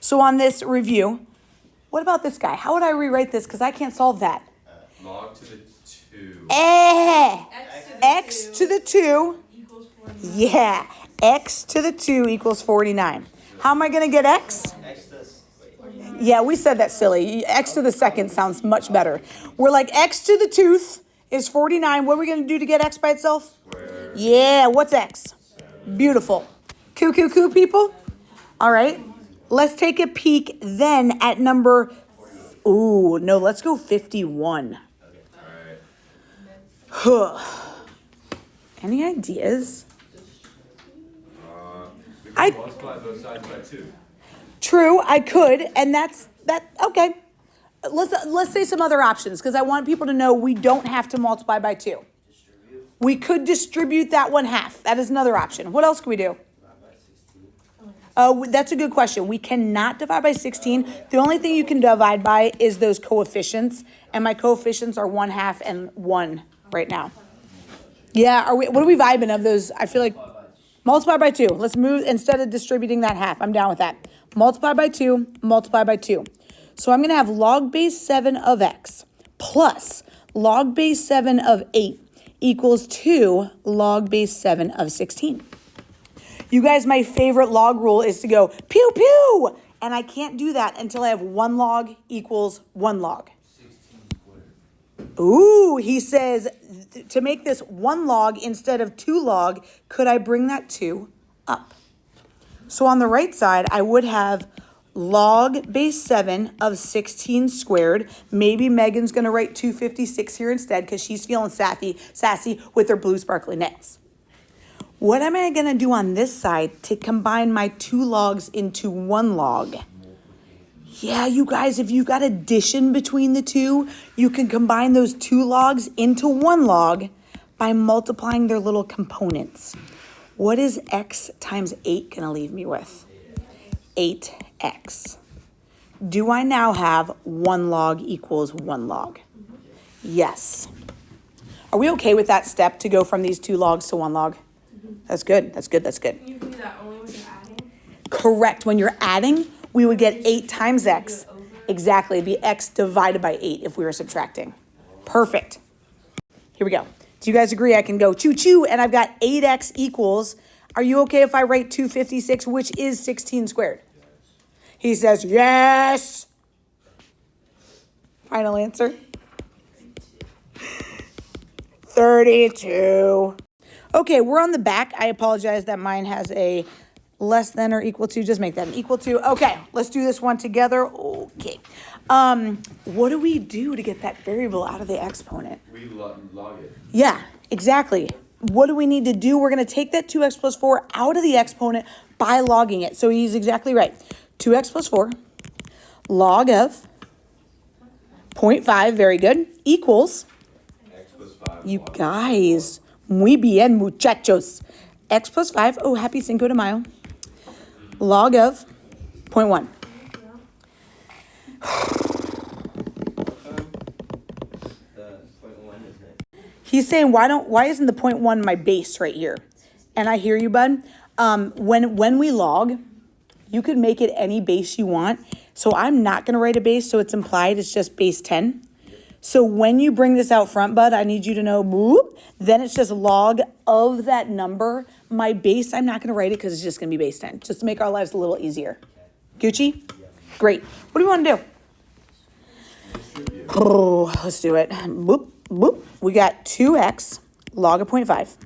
So on this review, what about this guy? How would I rewrite this? Because I can't solve that. Log to the 2. X to the 2. Yeah. X to the 2 equals 49. How am I going to get X? Yeah, we said that silly. X to the second sounds much better. We're like X to the 2th is 49. What are we going to do to get X by itself? Square. Yeah, what's X? Beautiful. Coo, people. All right. Let's take a peek then at number, ooh, no, let's go 51. Alright. Any ideas? We can multiply both sides by 2. True, I could, and that's okay. Let's say some other options because I want people to know we don't have to multiply by 2. We could distribute that 1/2. That is another option. What else can we do? That's a good question. We cannot divide by 16. The only thing you can divide by is those coefficients, and my coefficients are 1/2 and 1 right now. Yeah, what are we vibing of those? I feel like multiply by 2. Let's move instead of distributing that half. I'm down with that. Multiply by 2, multiply by 2. So I'm going to have log base 7 of x plus log base 7 of 8 equals 2 log base 7 of 16. You guys, my favorite log rule is to go pew pew, and I can't do that until I have 1 log equals 1 log. Ooh, he says to make this 1 log instead of 2 log, could I bring that 2 up? So on the right side, I would have log base 7 of 16 squared. Maybe Megan's going to write 256 here instead because she's feeling sassy with her blue sparkly nails. What am I going to do on this side to combine my 2 logs into 1 log? Yeah, you guys, if you've got addition between the two, you can combine those 2 logs into 1 log by multiplying their little components. What is x times 8 going to leave me with? 8x. Do I now have 1 log equals 1 log? Yes. Are we okay with that step to go from these 2 logs to 1 log? That's good. That's good. That's good. You can do that only when you're adding? Correct. When you're adding, we would get 8 times x. Exactly. It'd be x divided by 8 if we were subtracting. Perfect. Here we go. Do you guys agree I can go choo-choo and I've got 8x equals, are you okay if I write 256, which is 16 squared? He says, yes. Final answer. 32. Okay, we're on the back. I apologize that mine has a less than or equal to. Just make that an equal to. Okay, let's do this one together. Okay. What do we do to get that variable out of the exponent? We log it. Yeah, exactly. What do we need to do? We're going to take that 2x plus 4 out of the exponent by logging it. So he's exactly right. 2x plus 4 log of 0.5, very good, equals, X plus 5. you guys, muy bien, muchachos. X plus 5, oh, happy Cinco de Mayo. Log of 0.1. He's saying, why isn't the 0.1 my base right here? And I hear you, bud. When we log, you could make it any base you want. So I'm not going to write a base, so it's implied it's just base 10. So when you bring this out front, bud, I need you to know, boop, then it's just log of that number. My base, I'm not going to write it because it's just going to be base 10, just to make our lives a little easier. Gucci? Great. What do you want to do? Oh, let's do it. Boop, boop. We got 2x log of 0.5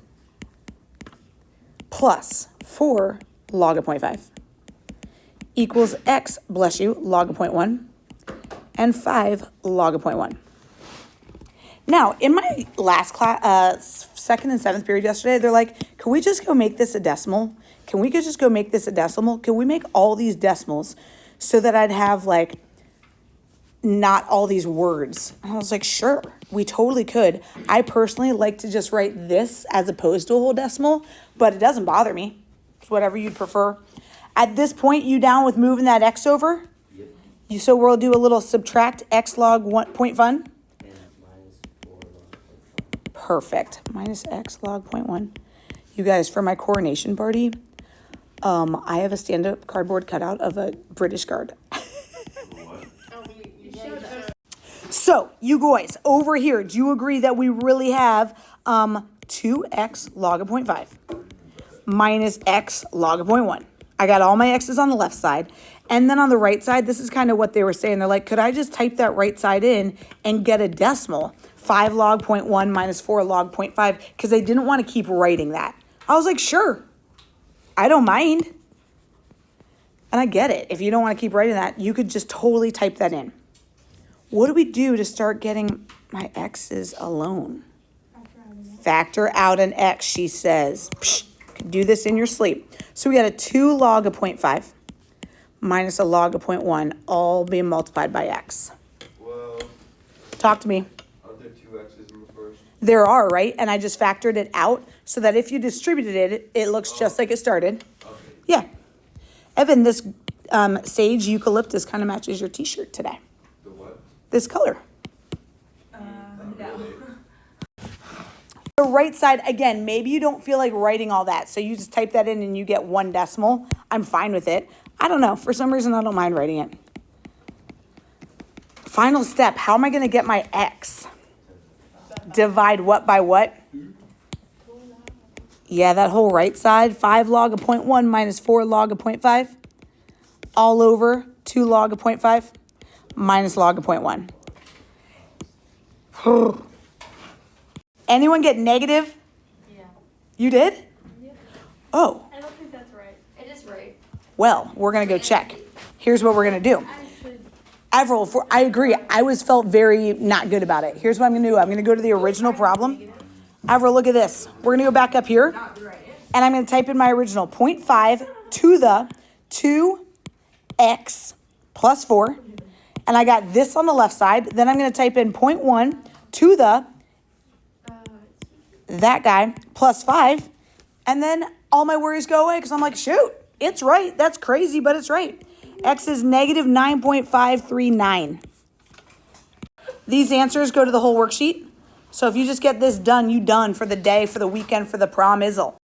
plus 4 log of 0.5 equals x, bless you, log of 0.1 and 5 log of 0.1. Now, in my last class, 2nd and 7th period yesterday, they're like, can we just go make this a decimal? Can we just go make this a decimal? Can we make all these decimals so that I'd have like not all these words? And I was like, sure, we totally could. I personally like to just write this as opposed to a whole decimal, but it doesn't bother me. It's whatever you'd prefer. At this point, you down with moving that x over? Yep. So we'll do a little subtract x log 1.1. Perfect. Minus x log 0.1. You guys, for my coronation party, I have a stand-up cardboard cutout of a British guard. What? So, you guys, over here, do you agree that we really have 2x log of 0.5 minus x log of 0.1? I got all my x's on the left side. And then on the right side, this is kind of what they were saying. They're like, could I just type that right side in and get a decimal? 5 log 0.1 minus 4 log 0.5, because they didn't want to keep writing that. I was like, sure, I don't mind. And I get it. If you don't want to keep writing that, you could just totally type that in. What do we do to start getting my x's alone? Factor out an x, she says. Psh, can do this in your sleep. So we got a 2 log of 0.5 minus a log of 0.1, all being multiplied by x. Well, Talk to me. aren't there 2 x's in the first? There are, right? And I just factored it out so that if you distributed it, it looks just like it started. Okay. Yeah. Evan, this sage eucalyptus kind of matches your t-shirt today. The what? This color. Really? The right side, again, maybe you don't feel like writing all that. So you just type that in and you get 1 decimal. I'm fine with it. I don't know. For some reason, I don't mind writing it. Final step. How am I going to get my x? Divide what by what? Yeah, that whole right side. 5 log of 0.1 minus 4 log of 0.5. All over 2 log of 0.5 minus log of 0.1. Anyone get negative? Yeah. You did? Yeah. Oh, I don't think that's right. It is right. well, we're going to go check. Here's what we're going to do. I should. Avril, I agree. I felt very not good about it. Here's what I'm going to do. I'm going to go to the original problem. Avril, look at this. We're going to go back up here. And I'm going to type in my original 0.5 to the 2x plus 4. And I got this on the left side. Then I'm going to type in 0.1 to the that guy plus 5. And then all my worries go away because I'm like, shoot, it's right. That's crazy, but it's right. X is negative 9.539. These answers go to the whole worksheet. So if you just get this done, you done for the day, for the weekend, for the prom-izzle.